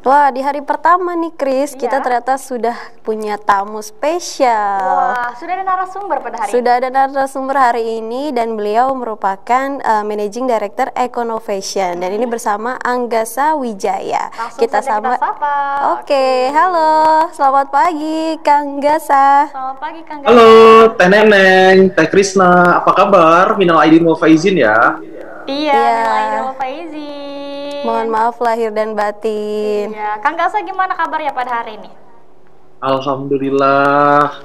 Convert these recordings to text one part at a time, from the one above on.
Wah, di hari pertama nih, Kris, Iya. kita ternyata sudah punya tamu spesial. Wah, sudah ada narasumber pada hari Sudah ada narasumber hari ini dan beliau merupakan Managing Director Econovation dan ini bersama Anggasa Wijaya. ini. Langsung saja kita sapa. Oke, halo. Selamat pagi, Kang Gasa. Selamat pagi, Kang Gasa. Halo, Teh Neneng, Teh Krisna, apa kabar? Minal aidin wal faizin ya. Iya, Iya. Minal faizin. Mohon maaf lahir dan batin. Iya, Kang Gasa gimana kabarnya pada hari ini? Alhamdulillah,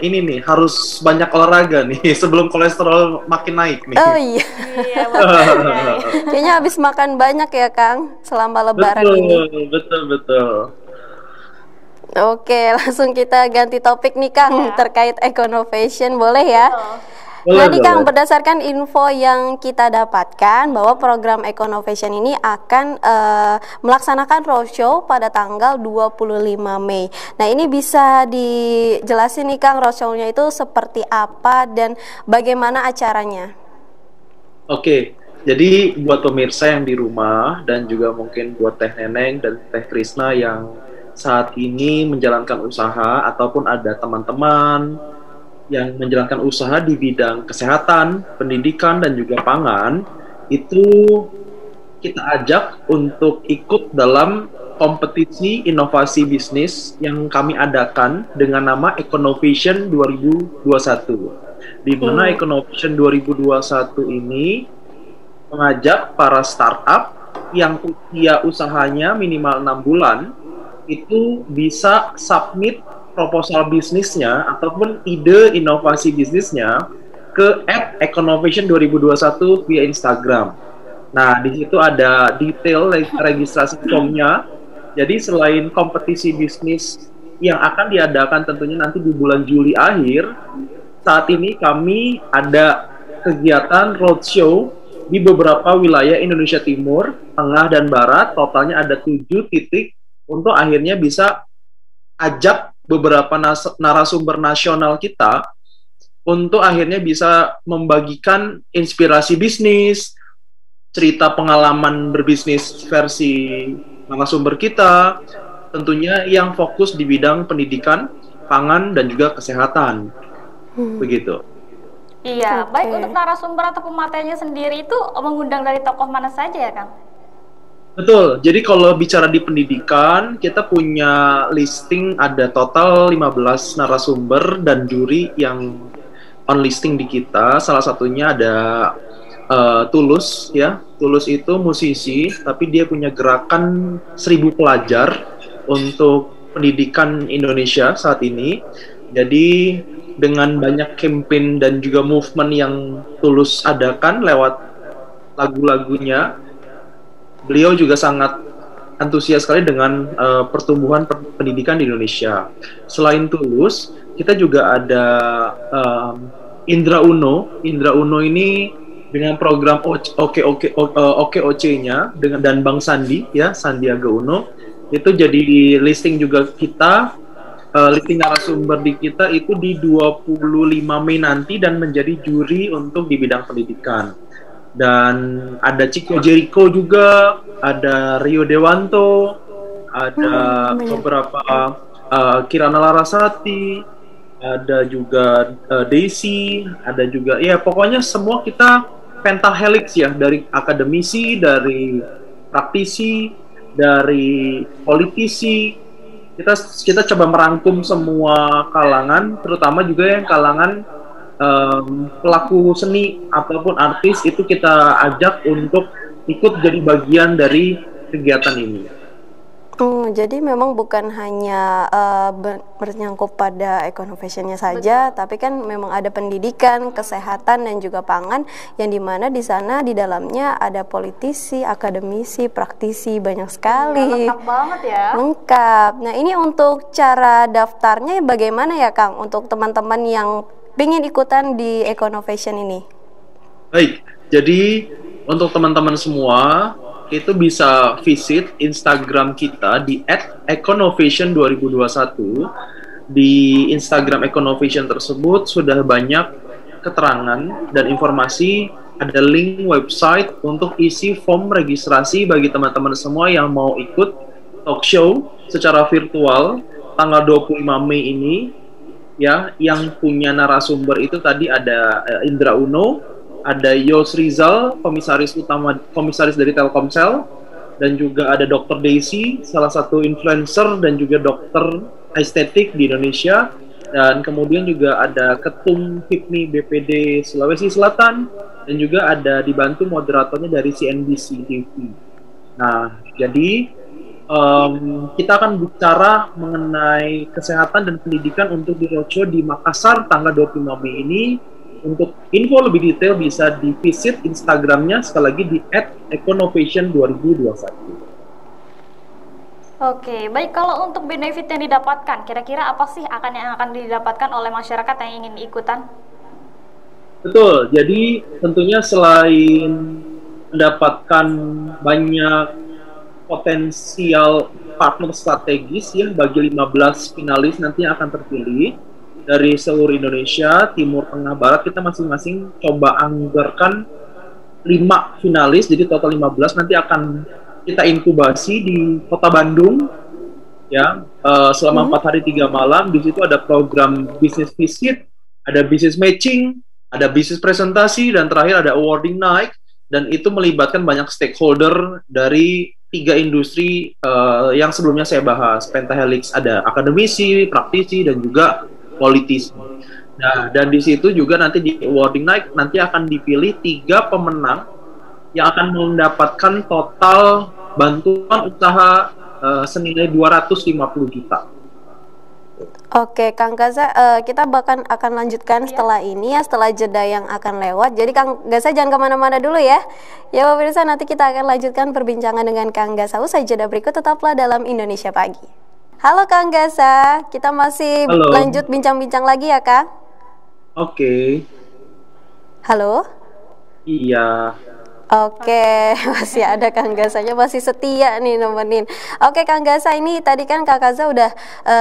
ini nih harus banyak olahraga nih sebelum kolesterol makin naik nih. Oh iya, Iya, betul. Iya. kayaknya habis makan banyak ya, Kang, selama lebaran ini. Betul. Oke, langsung kita ganti topik nih, Kang, Iya. terkait Econovation, boleh ya? Betul. Jadi Kang, Boleh. berdasarkan info yang kita dapatkan bahwa program Econovation ini akan melaksanakan roadshow pada tanggal 25 Mei. Nah, ini bisa dijelasin nih, Kang, roadshow-nya itu seperti apa dan bagaimana acaranya? Oke, jadi buat pemirsa yang di rumah dan juga mungkin buat Teh Neneng dan Teh Krisna yang saat ini menjalankan usaha ataupun ada teman-teman yang menjalankan usaha di bidang kesehatan, pendidikan, dan juga pangan, itu kita ajak untuk ikut dalam kompetisi inovasi bisnis yang kami adakan dengan nama Econovation 2021. Di mana Econovation 2021 ini mengajak para startup yang usia usahanya minimal 6 bulan itu bisa submit proposal bisnisnya ataupun ide inovasi bisnisnya ke @econovation2021 via Instagram. Nah, di situ ada detail registrasi formnya. Jadi selain kompetisi bisnis yang akan diadakan tentunya nanti di bulan Juli akhir, saat ini kami ada kegiatan roadshow di beberapa wilayah Indonesia Timur, Tengah, dan Barat. Totalnya ada 7 titik untuk akhirnya bisa ajak beberapa narasumber nasional kita untuk akhirnya bisa membagikan inspirasi bisnis, cerita pengalaman berbisnis versi narasumber kita, tentunya yang fokus di bidang pendidikan, pangan, dan juga kesehatan. Begitu. Iya, Oke. baik untuk narasumber atau pematerinya sendiri itu mengundang dari tokoh mana saja ya, Kang? Betul, jadi kalau bicara di pendidikan, kita punya listing ada total 15 narasumber dan juri yang on listing di kita. Salah satunya ada Tulus ya. Tulus itu musisi, tapi dia punya gerakan 1000 pelajar untuk pendidikan Indonesia saat ini. Jadi dengan banyak campaign dan juga movement yang Tulus adakan lewat lagu-lagunya, beliau juga sangat antusias sekali dengan pertumbuhan pendidikan di Indonesia. Selain Tulus, kita juga ada Indra Uno. Indra Uno ini dengan program OKOC-nya dan Bang Sandi ya, Sandiaga Uno, itu jadi listing juga kita. Listing narasumber di kita itu di 25 Mei nanti dan menjadi juri untuk di bidang pendidikan. Dan ada Chico Jericho juga, ada Rio Dewanto, ada beberapa Kirana Larasati, ada juga Daisy, ada juga ya pokoknya semua kita pentahelix ya, dari akademisi, dari praktisi, dari politisi. Kita coba merangkum semua kalangan, terutama juga yang kalangan pelaku seni ataupun artis itu kita ajak untuk ikut jadi bagian dari kegiatan ini. Jadi memang bukan hanya bernyangkut pada Econovation-nya saja, tapi kan memang ada pendidikan, kesehatan, dan juga pangan, yang dimana di sana di dalamnya ada politisi, akademisi, praktisi, banyak sekali. Lengkap banget ya. Lengkap. Nah, ini untuk cara daftarnya bagaimana ya, Kang, untuk teman-teman yang ingin ikutan di Econovation ini? Baik, jadi untuk teman-teman semua itu bisa visit Instagram kita di @econovation2021. Di Instagram Econovation tersebut sudah banyak keterangan dan informasi, ada link website untuk isi form registrasi bagi teman-teman semua yang mau ikut talk show secara virtual tanggal 25 Mei ini, ya, yang punya narasumber itu tadi ada Indra Uno, ada Yos Rizal, komisaris dari Telkomsel, dan juga ada Dr. Daisy, salah satu influencer dan juga dokter estetik di Indonesia, dan kemudian juga ada Ketum HIPMI BPD Sulawesi Selatan, dan juga ada dibantu moderatornya dari CNBC TV. Nah, jadi kita akan bicara mengenai kesehatan dan pendidikan untuk di roadshow di Makassar tanggal 25 Mei ini. Untuk info lebih detail bisa di visit Instagramnya sekali lagi di @econovation2021. Oke, baik, kalau untuk benefit yang didapatkan, kira-kira apa sih yang akan didapatkan oleh masyarakat yang ingin ikutan? Betul, jadi tentunya selain mendapatkan banyak potensial partner strategis ya bagi 15 finalis nanti yang akan terpilih dari seluruh Indonesia, Timur, Tengah, Barat, kita masing-masing coba anggarkan 5 finalis, jadi total 15 nanti akan kita inkubasi di Kota Bandung ya selama 4 hari 3 malam. Di situ ada program business visit, ada business matching, ada business presentasi, dan terakhir ada awarding night, dan itu melibatkan banyak stakeholder dari 3 industri yang sebelumnya saya bahas. Pentahelix ada akademisi, praktisi, dan juga politisi. Nah, dan di situ juga nanti di awarding night nanti akan dipilih 3 pemenang yang akan mendapatkan total bantuan usaha senilai 250 juta. Oke, Kang Gaza, kita akan lanjutkan setelah ini ya, setelah jeda yang akan lewat. Jadi Kang Gaza jangan kemana-mana dulu ya. Ya pemirsa, nanti kita akan lanjutkan perbincangan dengan Kang Gaza usai jeda berikut. Tetaplah dalam Indonesia Pagi. Halo Kang Gaza, kita masih lanjut bincang-bincang lagi ya Kang? Oke. Halo? Iya. Oke, masih ada Kang Gazanya, masih setia nih nemenin. Oke Kang Gaza, ini tadi kan Kak Gaza udah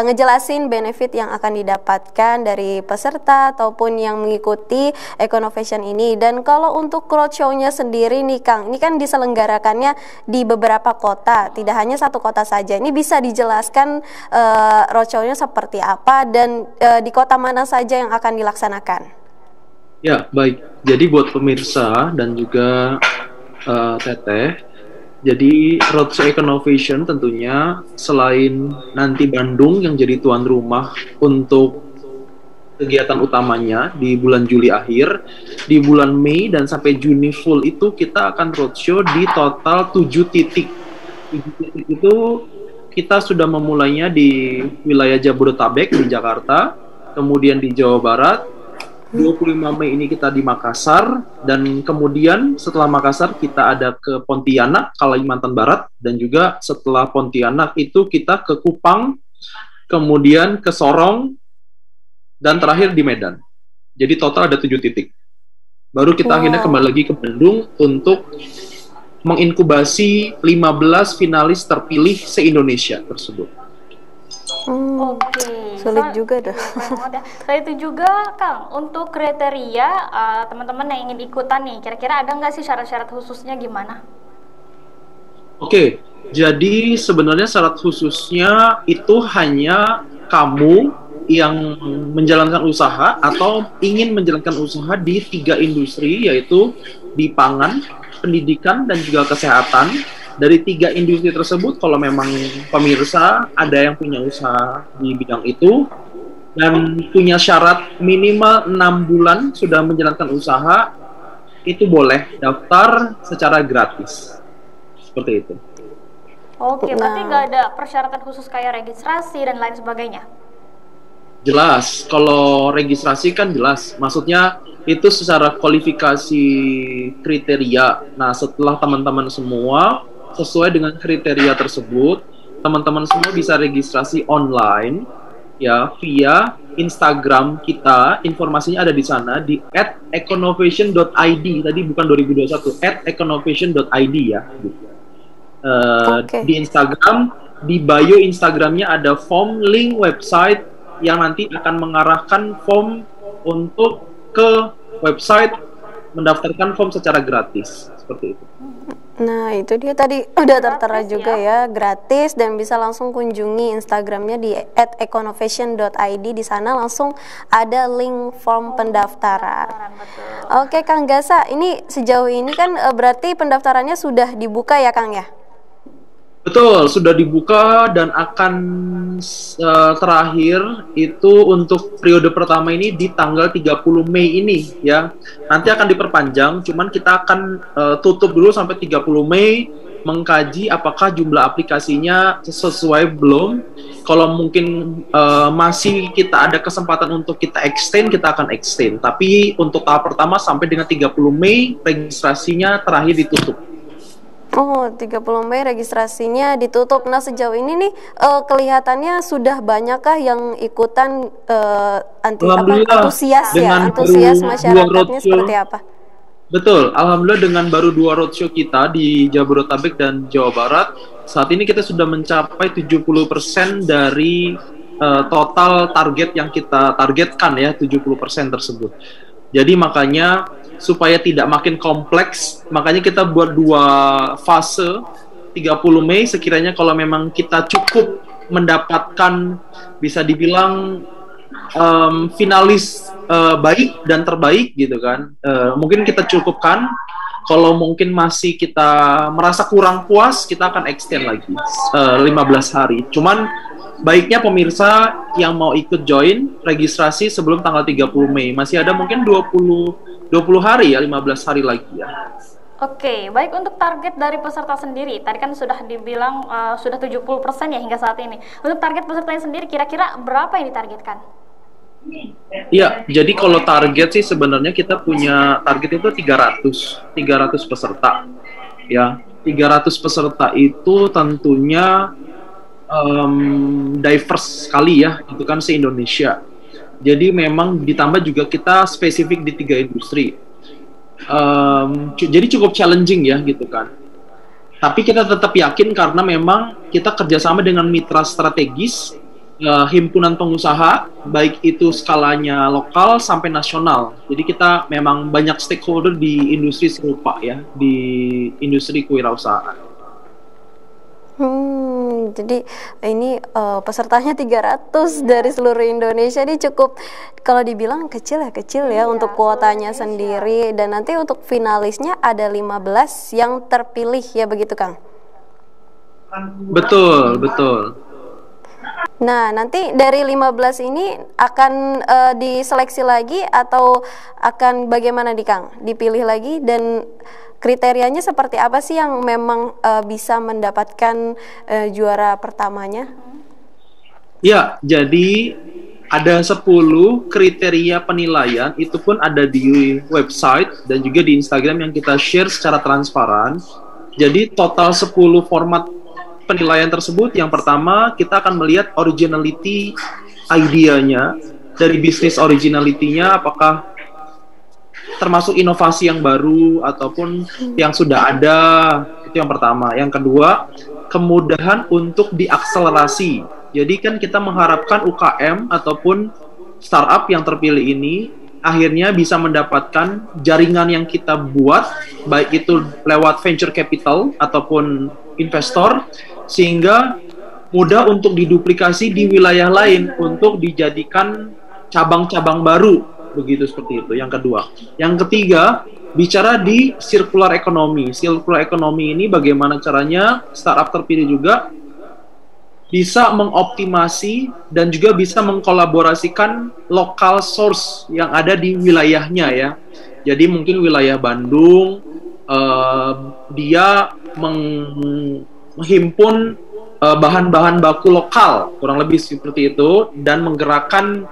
ngejelasin benefit yang akan didapatkan dari peserta ataupun yang mengikuti Econovation ini. Dan kalau untuk roadshow-nya sendiri nih Kang, ini kan diselenggarakannya di beberapa kota, tidak hanya satu kota saja. Ini bisa dijelaskan roadshow-nya seperti apa dan di kota mana saja yang akan dilaksanakan? Ya, baik. Jadi buat pemirsa dan juga Teteh, jadi Roadshow Econovation tentunya selain nanti Bandung yang jadi tuan rumah untuk kegiatan utamanya di bulan Juli akhir, di bulan Mei dan sampai Juni full itu kita akan roadshow di total 7 titik. 7 titik itu kita sudah memulainya di wilayah Jabodetabek di Jakarta, kemudian di Jawa Barat. 25 Mei ini kita di Makassar, dan kemudian setelah Makassar kita ada ke Pontianak, Kalimantan Barat, dan juga setelah Pontianak itu kita ke Kupang, kemudian ke Sorong, dan terakhir di Medan. Jadi total ada 7 titik. Baru kita akhirnya kembali lagi ke Bandung untuk menginkubasi 15 finalis terpilih se-Indonesia tersebut. Oke, sulit juga dah. Selain itu juga Kang, untuk kriteria teman-teman yang ingin ikutan nih, kira-kira ada nggak sih syarat-syarat khususnya gimana? Oke, jadi sebenarnya syarat khususnya itu hanya kamu yang menjalankan usaha atau ingin menjalankan usaha di 3 industri, yaitu di pangan, pendidikan, dan juga kesehatan. Dari 3 industri tersebut, kalau memang pemirsa ada yang punya usaha di bidang itu dan punya syarat minimal 6 bulan sudah menjalankan usaha, itu boleh daftar secara gratis. Seperti itu. Oke, berarti nggak ada persyaratan khusus kayak registrasi dan lain sebagainya? Jelas, kalau registrasi kan jelas. Maksudnya itu secara kualifikasi kriteria. Nah, setelah teman-teman semua sesuai dengan kriteria tersebut, teman-teman semua bisa registrasi online ya via Instagram kita. Informasinya ada di sana di @econovation.id. Tadi bukan 2021, @econovation.id ya. Di Instagram, di bio Instagramnya ada form link website yang nanti akan mengarahkan form untuk ke website mendaftarkan form secara gratis, seperti itu. Nah, itu dia tadi udah tertera Gratis juga ya, gratis dan bisa langsung kunjungi Instagramnya di @econovation.id. Di sana langsung ada link form pendaftaran. Betul. Oke, Kang Gasa, ini sejauh ini kan berarti pendaftarannya sudah dibuka ya, Kang ya? Betul, sudah dibuka dan akan terakhir itu untuk periode pertama ini di tanggal 30 Mei ini ya. Nanti akan diperpanjang, cuman kita akan tutup dulu sampai 30 Mei mengkaji apakah jumlah aplikasinya sesuai belum. Kalau mungkin masih kita ada kesempatan untuk kita extend, kita akan extend. Tapi untuk tahap pertama sampai dengan 30 Mei registrasinya terakhir ditutup. Oh, 30 Mei registrasinya ditutup. Nah, sejauh ini nih kelihatannya sudah banyakkah yang ikutan antusias ya? Antusias masyarakatnya seperti apa? Betul, alhamdulillah dengan baru 2 roadshow kita di Jabodetabek dan Jawa Barat, saat ini kita sudah mencapai 70% dari total target yang kita targetkan ya, 70% tersebut. Jadi makanya supaya tidak makin kompleks, makanya kita buat 2 fase. 30 Mei sekiranya kalau memang kita cukup mendapatkan bisa dibilang finalis baik dan terbaik gitu kan, mungkin kita cukupkan. Kalau mungkin masih kita merasa kurang puas, kita akan extend lagi 15 hari. Cuman baiknya pemirsa yang mau ikut join registrasi sebelum tanggal 30 Mei. Masih ada mungkin 20 hari ya, 15 hari lagi ya. Oke, baik untuk target dari peserta sendiri. Tadi kan sudah dibilang sudah 70% ya hingga saat ini. Untuk target pesertanya sendiri kira-kira berapa yang ditargetkan? Iya, jadi kalau target sih sebenarnya kita punya target itu 300 peserta. Ya, 300 peserta itu tentunya diverse sekali ya, itu kan se-Indonesia. Jadi memang ditambah juga kita spesifik di 3 industri. Jadi cukup challenging ya gitu kan. Tapi kita tetap yakin karena memang kita kerjasama dengan mitra strategis, himpunan pengusaha, baik itu skalanya lokal sampai nasional. Jadi kita memang banyak stakeholder di industri serupa ya, di industri kewirausahaan. Jadi ini pesertanya 300 dari seluruh Indonesia. Ini cukup, kalau dibilang kecil ya untuk kuotanya sendiri. Dan nanti untuk finalisnya ada 15 yang terpilih ya, begitu Kang? Betul. Nah, nanti dari 15 ini akan diseleksi lagi atau akan bagaimana nih Kang? Dipilih lagi dan kriterianya seperti apa sih yang memang bisa mendapatkan juara pertamanya? Ya, jadi ada 10 kriteria penilaian, itu pun ada di website dan juga di Instagram yang kita share secara transparan. Jadi total 10 format penilaian tersebut. Yang pertama, kita akan melihat originality idenya, dari bisnis originality-nya apakah termasuk inovasi yang baru ataupun yang sudah ada, itu yang pertama. Yang kedua, kemudahan untuk diakselerasi. Jadi kan kita mengharapkan UKM ataupun startup yang terpilih ini akhirnya bisa mendapatkan jaringan yang kita buat, baik itu lewat venture capital ataupun investor, sehingga mudah untuk diduplikasi di wilayah lain untuk dijadikan cabang-cabang baru. Begitu, seperti itu yang kedua. Yang ketiga, bicara di circular economy. Circular economy ini bagaimana caranya startup terpilih juga bisa mengoptimasi dan juga bisa mengkolaborasikan lokal source yang ada di wilayahnya ya. Jadi mungkin wilayah Bandung, dia menghimpun bahan-bahan baku lokal, kurang lebih seperti itu, dan menggerakkan,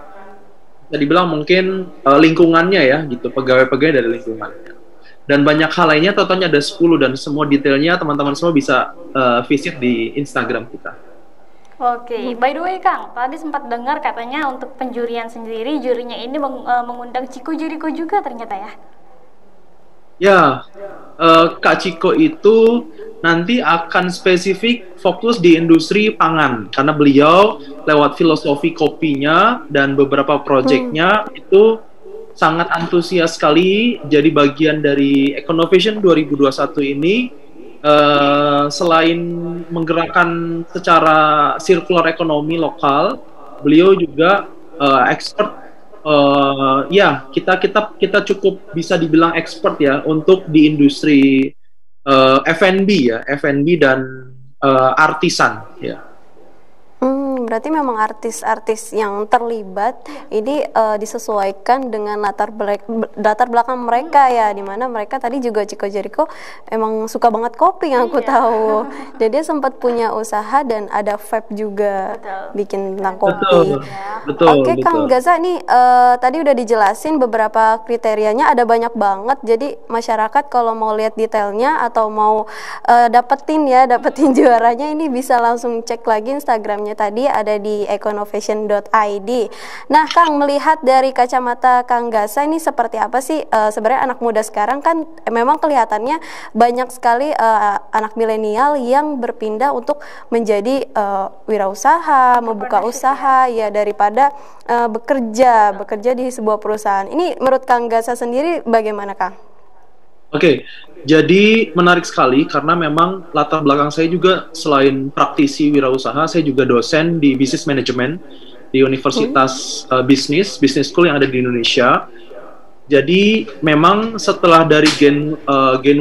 bisa dibilang mungkin lingkungannya ya, gitu, pegawai-pegawai dari lingkungannya. Dan banyak hal lainnya, totalnya ada 10, dan semua detailnya teman-teman semua bisa visit di Instagram kita. Oke, by the way Kang, tadi sempat dengar katanya untuk penjurian sendiri, jurinya ini mengundang Ciko Jericho juga ternyata ya? Ya, Kak Ciko itu nanti akan spesifik fokus di industri pangan, karena beliau lewat filosofi kopinya dan beberapa proyeknya itu sangat antusias sekali jadi bagian dari Econovation 2021 ini. selain menggerakkan secara circular ekonomi lokal, beliau juga expert. Ya, kita cukup bisa dibilang expert ya untuk di industri F&B ya, F&B dan artisan ya. Berarti memang artis-artis yang terlibat ini disesuaikan dengan latar belakang mereka ya, dimana mereka tadi juga Chico Jericho emang suka banget kopi yang aku tahu. Jadi dia sempat punya usaha dan ada vape juga. Bikin tentang kopi. Oke, Kang Gaza nih tadi udah dijelasin beberapa kriterianya, ada banyak banget. Jadi masyarakat kalau mau lihat detailnya atau mau dapetin juaranya, ini bisa langsung cek lagi Instagramnya tadi, ada di econovation.id. Nah, Kang, melihat dari kacamata Kang Gaza ini seperti apa sih sebenarnya anak muda sekarang kan memang kelihatannya banyak sekali anak milenial yang berpindah untuk menjadi wirausaha, membuka usaha ya daripada bekerja di sebuah perusahaan. Ini menurut Kang Gaza sendiri bagaimana, Kang? Oke, jadi menarik sekali karena memang latar belakang saya juga selain praktisi wirausaha, saya juga dosen di Business Management di Universitas Business School yang ada di Indonesia. Jadi memang setelah dari Gen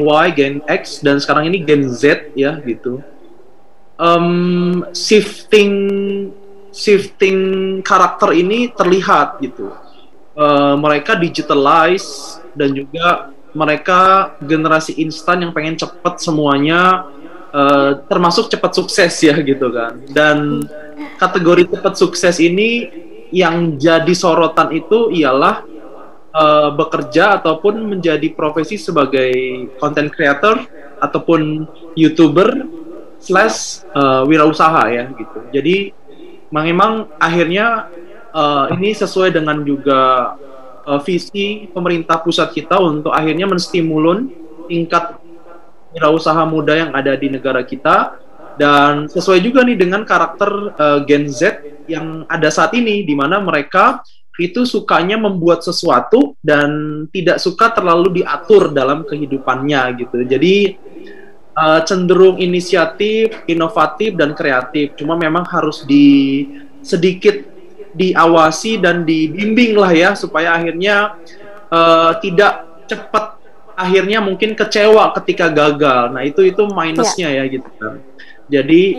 Y, Gen X, dan sekarang ini Gen Z ya gitu, shifting karakter ini terlihat gitu. Mereka digitalize dan juga mereka generasi instan yang pengen cepet semuanya, termasuk cepat sukses ya gitu kan. Dan kategori cepat sukses ini yang jadi sorotan itu ialah bekerja ataupun menjadi profesi sebagai content creator ataupun YouTuber / wirausaha ya gitu. Jadi memang akhirnya ini sesuai dengan juga visi pemerintah pusat kita untuk akhirnya menstimulun tingkat wirausaha muda yang ada di negara kita, dan sesuai juga nih dengan karakter Gen Z yang ada saat ini, di mana mereka itu sukanya membuat sesuatu dan tidak suka terlalu diatur dalam kehidupannya gitu. Jadi cenderung inisiatif, inovatif, dan kreatif. Cuma memang harus sedikit diawasi dan dibimbing lah ya, supaya akhirnya tidak cepat akhirnya mungkin kecewa ketika gagal. Nah itu minusnya ya gitu kan. Jadi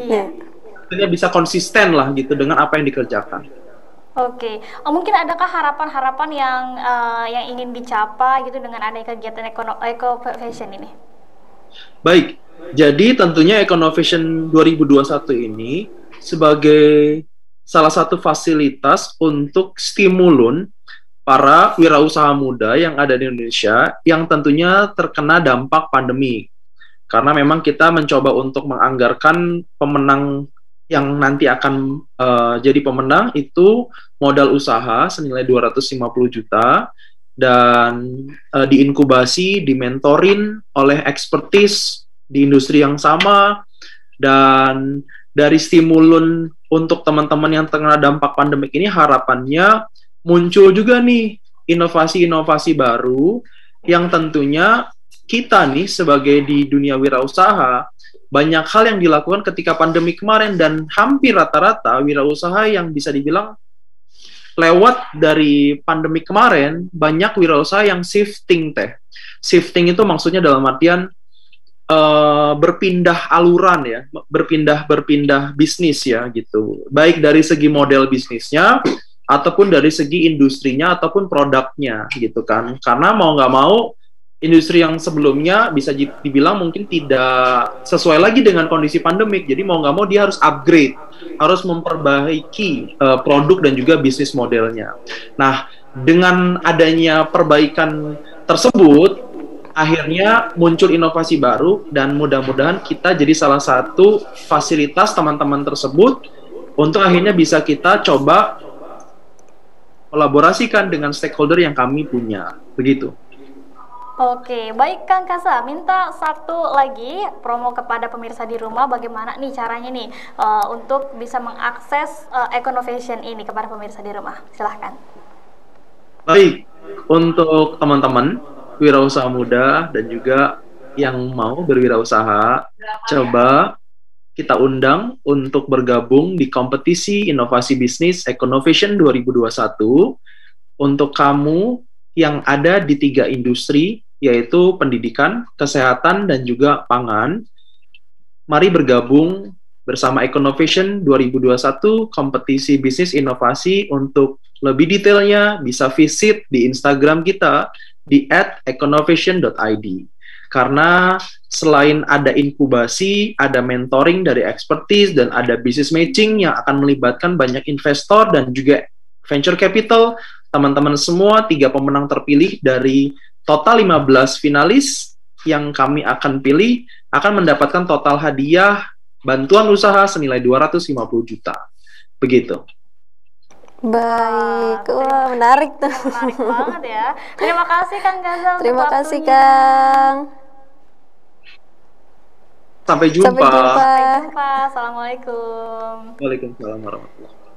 akhirnya bisa konsisten lah gitu dengan apa yang dikerjakan. Oke, mungkin adakah harapan-harapan yang ingin dicapai gitu dengan adanya kegiatan Eco Fashion ini? Baik, jadi tentunya Econovation 2021 ini sebagai salah satu fasilitas untuk stimulun para wirausaha muda yang ada di Indonesia yang tentunya terkena dampak pandemi. Karena memang kita mencoba untuk menganggarkan pemenang yang nanti akan jadi pemenang itu modal usaha senilai 250 juta dan diinkubasi, dimentorin oleh expertise di industri yang sama, dan dari stimulun untuk teman-teman yang terkena dampak pandemik ini harapannya muncul juga nih inovasi-inovasi baru yang tentunya kita nih sebagai di dunia wirausaha banyak hal yang dilakukan ketika pandemi kemarin, dan hampir rata-rata wirausaha yang bisa dibilang lewat dari pandemi kemarin banyak wirausaha yang shifting teh. Shifting itu maksudnya dalam artian berpindah aluran ya, berpindah bisnis ya gitu. Baik dari segi model bisnisnya ataupun dari segi industrinya ataupun produknya gitu kan. Karena mau nggak mau industri yang sebelumnya bisa dibilang mungkin tidak sesuai lagi dengan kondisi pandemik. Jadi mau nggak mau dia harus upgrade, harus memperbaiki produk dan juga bisnis modelnya. Nah, dengan adanya perbaikan tersebut akhirnya muncul inovasi baru, dan mudah-mudahan kita jadi salah satu fasilitas teman-teman tersebut untuk akhirnya bisa kita coba kolaborasikan dengan stakeholder yang kami punya. Begitu. Oke, baik Kang Gaza, minta satu lagi promo kepada pemirsa di rumah, bagaimana nih caranya nih untuk bisa mengakses Econovation ini kepada pemirsa di rumah. Silahkan. Baik, untuk teman-teman wirausaha muda dan juga yang mau berwirausaha, coba kita undang untuk bergabung di kompetisi inovasi bisnis Econovation 2021 untuk kamu yang ada di 3 industri, yaitu pendidikan, kesehatan, dan juga pangan. Mari bergabung bersama Econovation 2021 kompetisi bisnis inovasi. Untuk lebih detailnya bisa visit di Instagram kita di @econovation.id. Karena selain ada inkubasi, ada mentoring dari expertise, dan ada business matching yang akan melibatkan banyak investor dan juga venture capital, teman-teman semua 3 pemenang terpilih dari total 15 finalis yang kami akan pilih akan mendapatkan total hadiah bantuan usaha senilai 250 juta. Begitu. Baik, wah menarik tuh. Menarik banget ya. Terima kasih Kang Gazal. Terima kasih Kang. Sampai jumpa. Sampai jumpa. Sampai jumpa. Assalamualaikum. Waalaikumsalam warahmatullahi wabarakatuh.